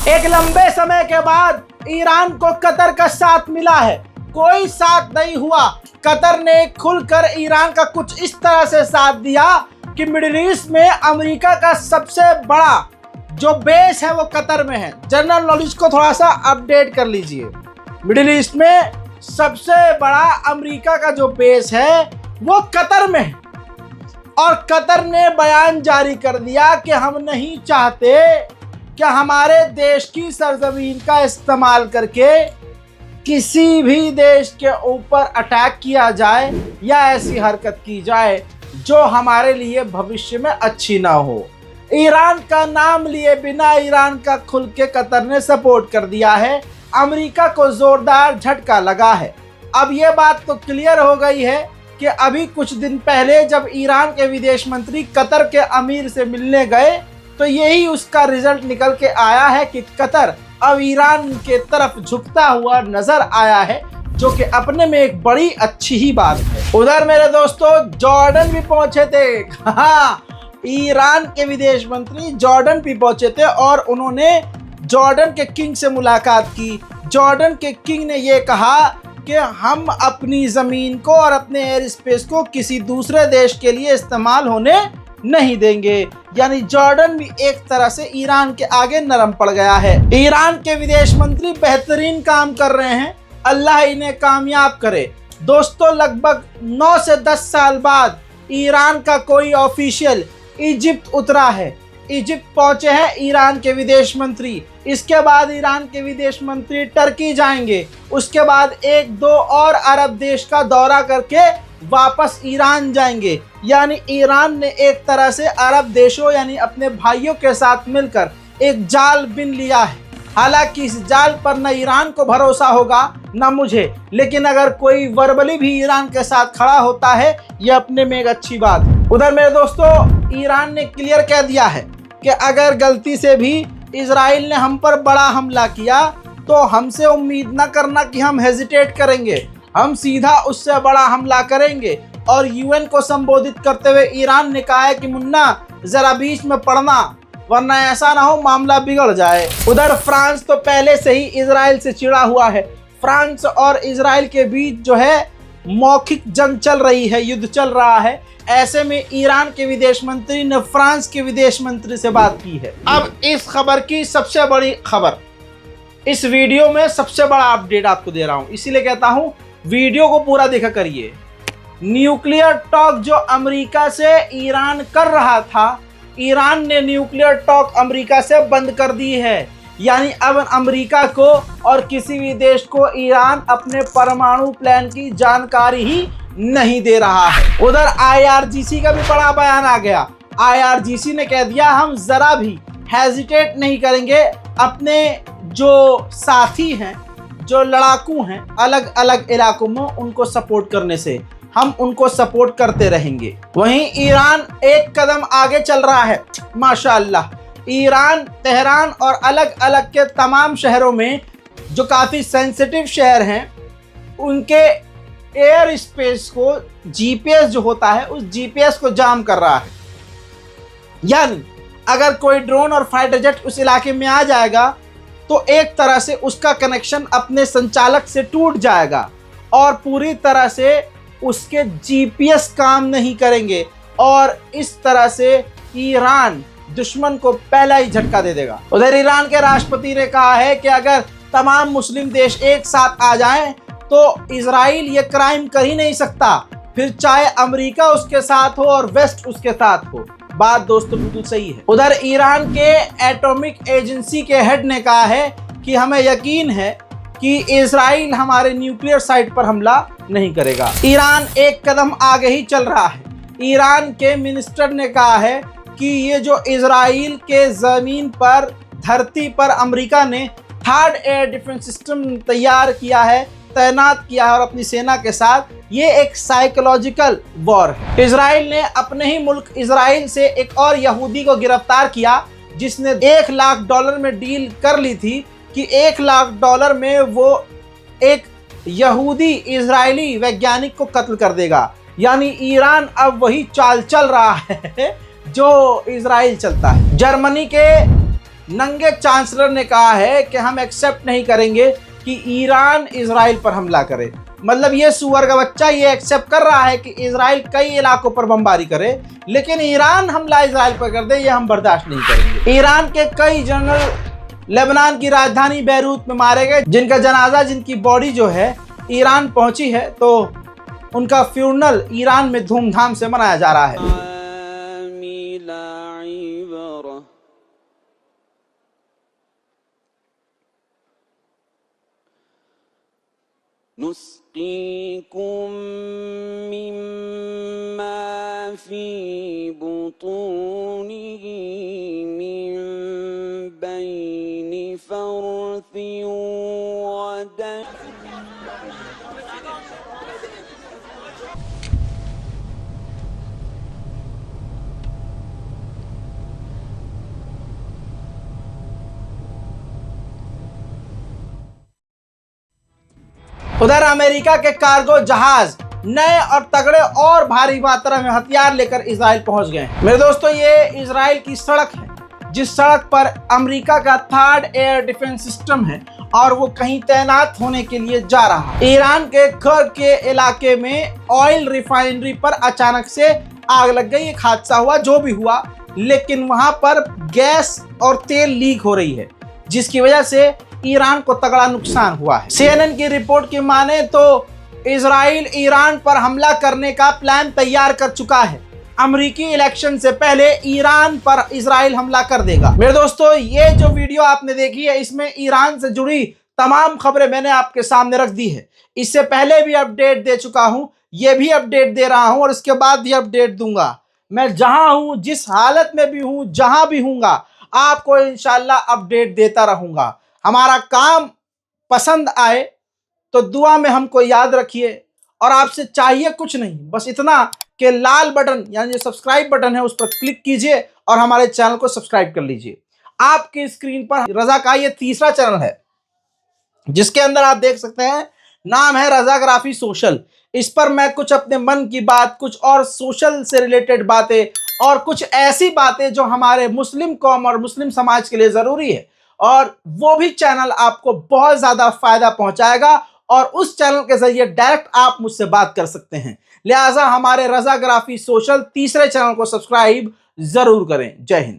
एक लंबे समय के बाद ईरान को कतर का साथ मिला है। कोई साथ नहीं हुआ। कतर ने खुलकर ईरान का कुछ इस तरह से साथ दिया कि मिडिल ईस्ट में अमेरिका का सबसे बड़ा जो बेस है वो कतर में है। जनरल नॉलेज को थोड़ा सा अपडेट कर लीजिए। मिडिल ईस्ट में सबसे बड़ा अमेरिका का जो बेस है वो कतर में है और कतर ने बयान जारी कर दिया कि हम नहीं चाहते कि हमारे देश की सरजमीन का इस्तेमाल करके किसी भी देश के ऊपर अटैक किया जाए या ऐसी हरकत की जाए जो हमारे लिए भविष्य में अच्छी ना हो। ईरान का नाम लिए बिना ईरान का खुल के कतर ने सपोर्ट कर दिया है। अमेरिका को जोरदार झटका लगा है। अब ये बात तो क्लियर हो गई है कि अभी कुछ दिन पहले जब ईरान के विदेश मंत्री कतर के अमीर से मिलने गए तो यही उसका रिजल्ट निकल के आया है कि कतर अब ईरान के तरफ झुकता हुआ नजर आया है, जो कि अपने में एक बड़ी अच्छी ही बात है। उधर मेरे दोस्तों जॉर्डन भी पहुंचे थे। हाँ, ईरान के विदेश मंत्री जॉर्डन भी पहुंचे थे और उन्होंने जॉर्डन के किंग से मुलाकात की। जॉर्डन के किंग ने ये कहा कि हम अपनी ज़मीन को और अपने एयर स्पेस को किसी दूसरे देश के लिए इस्तेमाल होने नहीं देंगे। यानी जॉर्डन भी एक तरह से ईरान के आगे नरम पड़ गया है। ईरान के विदेश मंत्री बेहतरीन काम कर रहे हैं, अल्लाह इन्हें कामयाब करे। दोस्तों, लगभग 9 से 10 साल बाद ईरान का कोई ऑफिशियल इजिप्ट उतरा है। इजिप्ट पहुंचे हैं ईरान के विदेश मंत्री। इसके बाद ईरान के विदेश मंत्री टर्की जाएंगे। उसके बाद 1-2 और अरब देश का दौरा करके वापस ईरान जाएंगे। यानी ईरान ने एक तरह से अरब देशों यानी अपने भाइयों के साथ मिलकर एक जाल बिन लिया है। हालांकि इस जाल पर न ईरान को भरोसा होगा न मुझे, लेकिन अगर कोई वर्बली भी ईरान के साथ खड़ा होता है यह अपने में एक अच्छी बात है। उधर मेरे दोस्तों ईरान ने क्लियर कह दिया है कि अगर गलती से भी इजराइल ने हम पर बड़ा हमला किया तो हमसे उम्मीद न करना कि हम हेजिटेट करेंगे, हम सीधा उससे बड़ा हमला करेंगे। और यूएन को संबोधित करते हुए ईरान ने कहा है कि मुन्ना जरा बीच में पड़ना, वरना ऐसा ना हो मामला बिगड़ जाए। उधर फ्रांस तो पहले से ही इजराइल से चिढ़ा हुआ है। फ्रांस और इजराइल के बीच जो है मौखिक जंग चल रही है, युद्ध चल रहा है। ऐसे में ईरान के विदेश मंत्री ने फ्रांस के विदेश मंत्री से बात की है। अब इस खबर की सबसे बड़ी खबर, इस वीडियो में सबसे बड़ा अपडेट आपको दे रहा हूं, इसीलिए कहता हूं वीडियो को पूरा देखा करिए। न्यूक्लियर टॉक जो अमेरिका से ईरान कर रहा था, ईरान ने न्यूक्लियर टॉक अमेरिका से बंद कर दी है। यानी अब अमेरिका को और किसी भी देश को ईरान अपने परमाणु प्लान की जानकारी ही नहीं दे रहा है। उधर आईआरजीसी का भी बड़ा बयान आ गया। आईआरजीसी ने कह दिया हम जरा भी हेजिटेट नहीं करेंगे अपने जो साथी हैं, जो लड़ाकू हैं अलग अलग इलाकों में, उनको सपोर्ट करने से। हम उनको सपोर्ट करते रहेंगे। वहीं ईरान एक कदम आगे चल रहा है माशाअल्लाह। ईरान तेहरान और अलग अलग के तमाम शहरों में जो काफ़ी सेंसिटिव शहर हैं उनके एयर स्पेस को जीपीएस जो होता है उस जीपीएस को जाम कर रहा है। यानी अगर कोई ड्रोन और फाइटर जेट उस इलाके में आ जाएगा तो एक तरह से उसका कनेक्शन अपने संचालक से टूट जाएगा और पूरी तरह से उसके जीपीएस काम नहीं करेंगे और इस तरह से ईरान दुश्मन को पहला ही झटका दे देगा। उधर ईरान के राष्ट्रपति ने कहा है कि अगर तमाम मुस्लिम देश एक साथ आ जाएं तो इजराइल ये क्राइम कर ही नहीं सकता, फिर चाहे अमेरिका उसके साथ हो और वेस्ट उसके साथ हो। बात दोस्तों बिल्कुल सही है। उधर ईरान के एटॉमिक एजेंसी के हेड ने कहा है कि हमें यकीन है कि इजराइल हमारे न्यूक्लियर साइट पर हमला नहीं करेगा। ईरान एक कदम आगे ही चल रहा है। ईरान के मिनिस्टर ने कहा है कि ये जो इजराइल के ज़मीन पर धरती पर अमेरिका ने थर्ड एयर डिफेंस सिस्टम तैयार किया है, तैनात किया है और अपनी सेना के साथ, ये एक साइकोलॉजिकल वॉर है। इजराइल ने अपने ही मुल्क इजराइल से एक और यहूदी को गिरफ्तार किया जिसने $1 लाख में डील कर ली थी कि $1 लाख में वो एक यहूदी इजरायली वैज्ञानिक को कत्ल कर देगा। यानी ईरान अब वही चाल चल रहा है जो इजराइल चलता है। जर्मनी के नंगे चांसलर ने कहा है कि हम एक्सेप्ट नहीं करेंगे कि ईरान इजराइल पर हमला करे। मतलब ये सुअर का बच्चा ये एक्सेप्ट कर रहा है कि इजराइल कई इलाकों पर बमबारी करे, लेकिन ईरान हमला इजराइल पर कर दे ये हम बर्दाश्त नहीं करेंगे। ईरान के कई जनरल लेबनान की राजधानी बैरूत में मारे गए, जिनका जनाजा, जिनकी बॉडी जो है ईरान पहुंची है, तो उनका फ्यूनरल ईरान में धूमधाम से मनाया जा रहा है। नुस्कीकुम मिम्मा फी बुतूनिही मिन बैनि फरथिन व दम। उधर अमेरिका के कार्गो जहाज नए और तगड़े और भारी मात्रा में हथियार लेकर इजराइल पहुंच गए हैं। मेरे दोस्तों, ये इजराइल की सड़क है, जिस सड़क पर अमेरिका का 3rd एयर डिफेंस सिस्टम है और वो कहीं तैनात होने के लिए जा रहा है। ईरान के खर के इलाके में ऑयल रिफाइनरी पर अचानक से आग लग गई। एक हादसा हुआ, जो भी हुआ, लेकिन वहां पर गैस और तेल लीक हो रही है, जिसकी वजह से ईरान को तगड़ा नुकसान हुआ है। CNN की रिपोर्ट की माने तो इजराइल ईरान पर हमला करने का प्लान तैयार कर चुका है। अमेरिकी इलेक्शन से पहले ईरान पर इजराइल हमला कर देगा। मेरे दोस्तों, ये जो वीडियो आपने देखी है, इसमें ईरान से जुड़ी तमाम खबरें मैंने आपके सामने रख दी है। इससे पहले भी अपडेट दे चुका हूं, ये भी अपडेट दे रहा हूं और इसके बाद भी अपडेट दूंगा। मैं जहां हूं, जिस हालत में भी हूं, जहां भी हूंगा, आपको इंशाल्लाह अपडेट देता रहूंगा। हमारा काम पसंद आए तो दुआ में हमको याद रखिए, और आपसे चाहिए कुछ नहीं, बस इतना कि लाल बटन यानी जो सब्सक्राइब बटन है उस पर क्लिक कीजिए और हमारे चैनल को सब्सक्राइब कर लीजिए। आपकी स्क्रीन पर रजा का ये तीसरा चैनल है, जिसके अंदर आप देख सकते हैं, नाम है रजाग्राफी सोशल। इस पर मैं कुछ अपने मन की बात, कुछ और सोशल से रिलेटेड बातें और कुछ ऐसी बातें जो हमारे मुस्लिम कौम और मुस्लिम समाज के लिए जरूरी है, और वो भी चैनल आपको बहुत ज्यादा फायदा पहुंचाएगा और उस चैनल के जरिए डायरेक्ट आप मुझसे बात कर सकते हैं। लिहाजा हमारे रजाग्राफी सोशल तीसरे चैनल को सब्सक्राइब जरूर करें। जय हिंद।